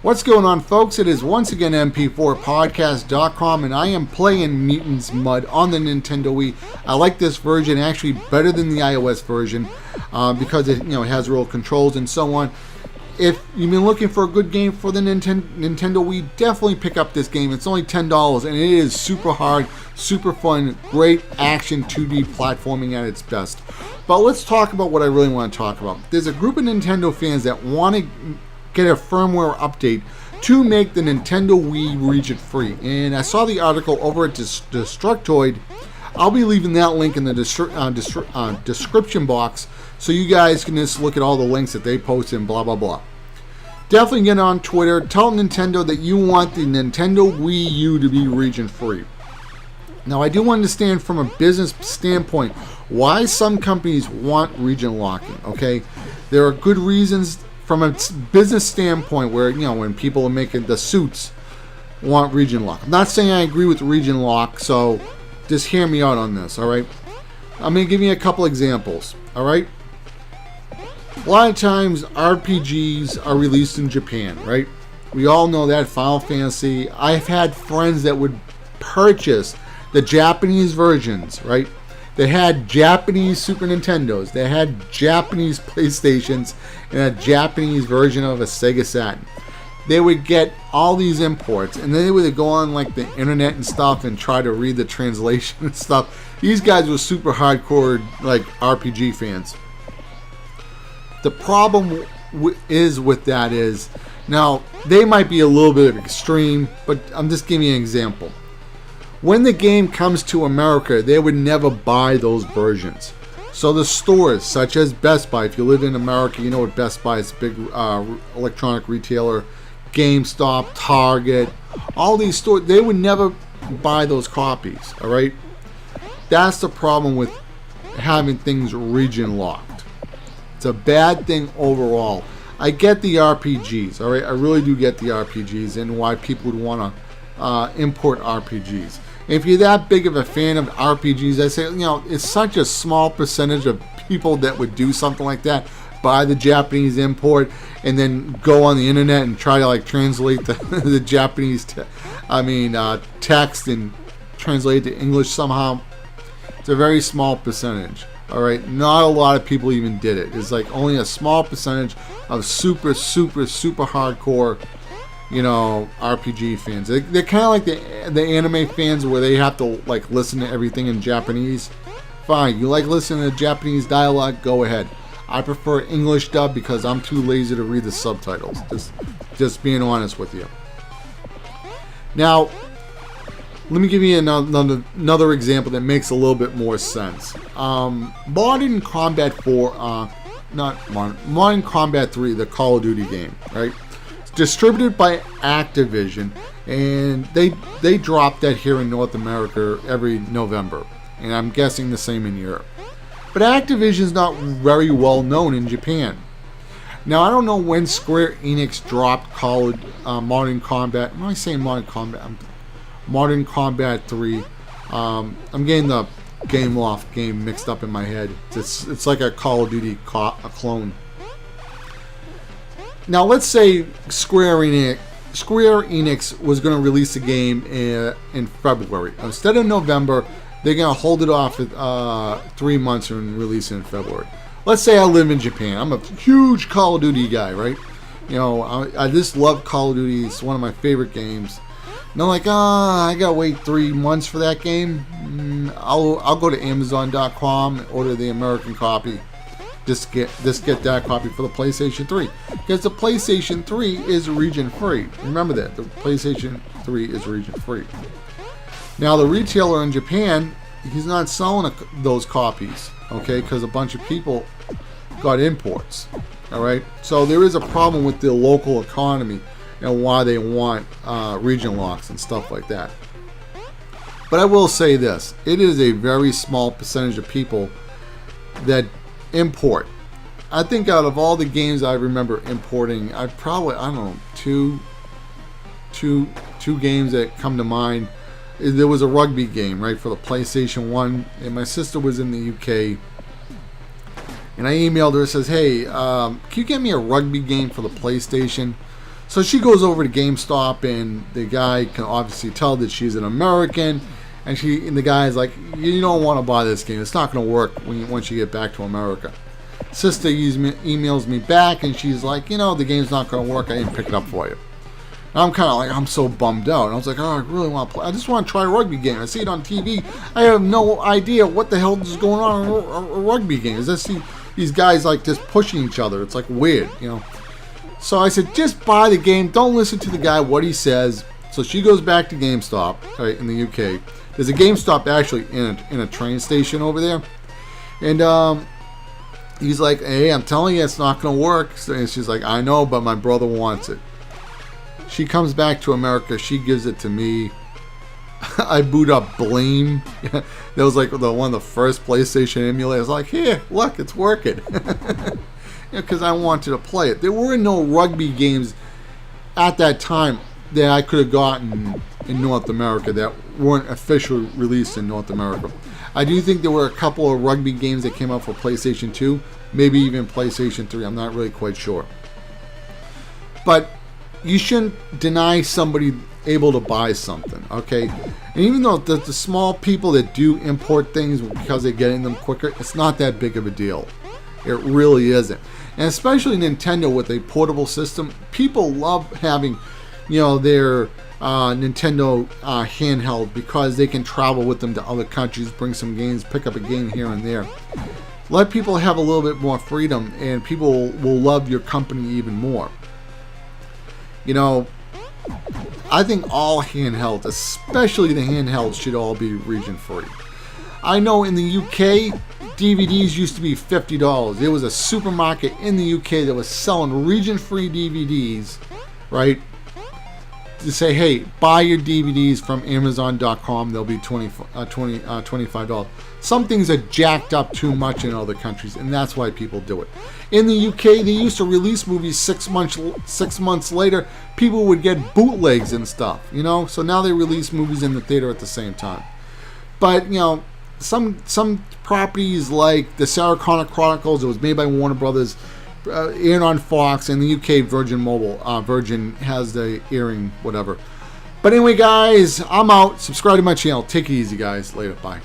What's going on, folks? It is once again MP4Podcast.com, and I am playing Mutants Mud on the Nintendo Wii. I like this version actually better than the iOS version because it has real controls and so on. If you've been looking for a good game for the Nintendo Wii, definitely pick up this game. It's only $10, and it is super hard, super fun, great action 2D platforming at its best. But let's talk about what I really want to talk about. There's a group of Nintendo fans that want to get a firmware update to make the Nintendo Wii region free. And I saw the article over at Destructoid. I'll be leaving that link in the description box so you guys can just look at all the links that they post and blah, blah, blah. Definitely get on Twitter. Tell Nintendo that you want the Nintendo Wii U to be region free. Now, I do understand from a business standpoint why some companies want region locking, okay? There are good reasons from a business standpoint where, when people are making the suits want region lock. I'm not saying I agree with region lock, so just hear me out on this, all right? I'm going to give you a couple examples, all right? A lot of times RPGs are released in Japan, right? We all know that, Final Fantasy. I've had friends that would purchase the Japanese versions, right? They had Japanese Super Nintendos, they had Japanese PlayStations, and a Japanese version of a Sega Saturn. They would get all these imports, and then they would go on like the internet and stuff and try to read the translation and stuff. These guys were super hardcore like RPG fans. The problem with that is, now they might be a little bit of extreme, but I'm just giving you an example. When the game comes to America, they would never buy those versions. So the stores, such as Best Buy, if you live in America, you know what Best Buy is, a big electronic retailer, GameStop, Target, all these stores, they would never buy those copies, all right? That's the problem with having things region locked. It's a bad thing overall. I get the RPGs, all right? I really do get the RPGs and why people would want to import RPGs. If you're that big of a fan of RPGs, I say, it's such a small percentage of people that would do something like that, buy the Japanese import, and then go on the internet and try to translate the Japanese text and translate it to English somehow. It's a very small percentage. All right, not a lot of people even did it. It's only a small percentage of super, super, super hardcore RPG fans. They're kind of like the anime fans where they have to listen to everything in Japanese. Fine, you like listening to Japanese dialogue, go ahead. I prefer English dub because I'm too lazy to read the subtitles. Just being honest with you. Now, let me give you another example that makes a little bit more sense. Modern Combat 4, Modern Combat 3, the Call of Duty game, right? Distributed by Activision, and they drop that here in North America every November, and I'm guessing the same in Europe. But Activision's not very well known in Japan. Now, I don't know when Square Enix dropped Modern Combat. When I say Modern Combat 3, I'm getting the Game Loft game mixed up in my head. It's like a Call of Duty clone. Now, let's say Square Enix was going to release a game in February. Instead of November, they're going to hold it off 3 months and release it in February. Let's say I live in Japan. I'm a huge Call of Duty guy, right? I just love Call of Duty. It's one of my favorite games. And I'm like, I got to wait 3 months for that game. I'll go to Amazon.com and order the American copy. Just get that copy for the PlayStation 3. Because the PlayStation 3 is region free. Remember that. The PlayStation 3 is region free. Now, the retailer in Japan, he's not selling those copies, okay? Because a bunch of people got imports, all right? So there is a problem with the local economy and why they want region locks and stuff like that. But I will say this. It is a very small percentage of people that import. I think out of all the games I remember importing, I don't know, two games that come to mind. There was a rugby game, right, for the PlayStation 1, and my sister was in the UK, and I emailed her and says, hey, can you get me a rugby game for the PlayStation? So she goes over to GameStop, and the guy can obviously tell that she's an American. And the guy's like, you don't want to buy this game. It's not going to work once you get back to America. Sister emails me back, and she's like, the game's not going to work. I didn't pick it up for you. And I'm kind of like, I'm so bummed out. And I was like, I really want to play. I just want to try a rugby game. I see it on TV. I have no idea what the hell is going on in a rugby game. I see these guys like just pushing each other. It's like weird, So I said, just buy the game. Don't listen to the guy, what he says. So she goes back to GameStop, right, in the UK. There's a GameStop actually in a train station over there. And he's like, hey, I'm telling you, it's not going to work. And she's like, I know, but my brother wants it. She comes back to America. She gives it to me. I boot up Blame. That was like one of the first PlayStation emulators. I was like, here, look, it's working. Because I wanted to play it. There were no rugby games at that time that I could have gotten in North America that weren't officially released in North America. I do think there were a couple of rugby games that came out for PlayStation 2, maybe even PlayStation 3. I'm not really quite sure. But you shouldn't deny somebody able to buy something, okay? And even though the small people that do import things because they're getting them quicker, it's not that big of a deal. It really isn't. And especially Nintendo with a portable system, people love having, their Nintendo handheld because they can travel with them to other countries, bring some games, pick up a game here and there. Let people have a little bit more freedom, and people will love your company even more. I think all handhelds, especially the handhelds, should all be region free. I know in the UK, DVDs used to be $50. There was a supermarket in the UK that was selling region free DVDs, right? To say, hey, buy your DVDs from Amazon.com, they'll be $25. Some things are jacked up too much in other countries, and that's why people do it. In the UK, they used to release movies 6 months later. People would get bootlegs and stuff, So now they release movies in the theater at the same time. But, some properties like the Sarah Connor Chronicles, it was made by Warner Brothers, aired on Fox. In the UK, Virgin has the airing, whatever. But anyway, guys, I'm out. Subscribe to my channel. Take it easy, guys. Later. Bye.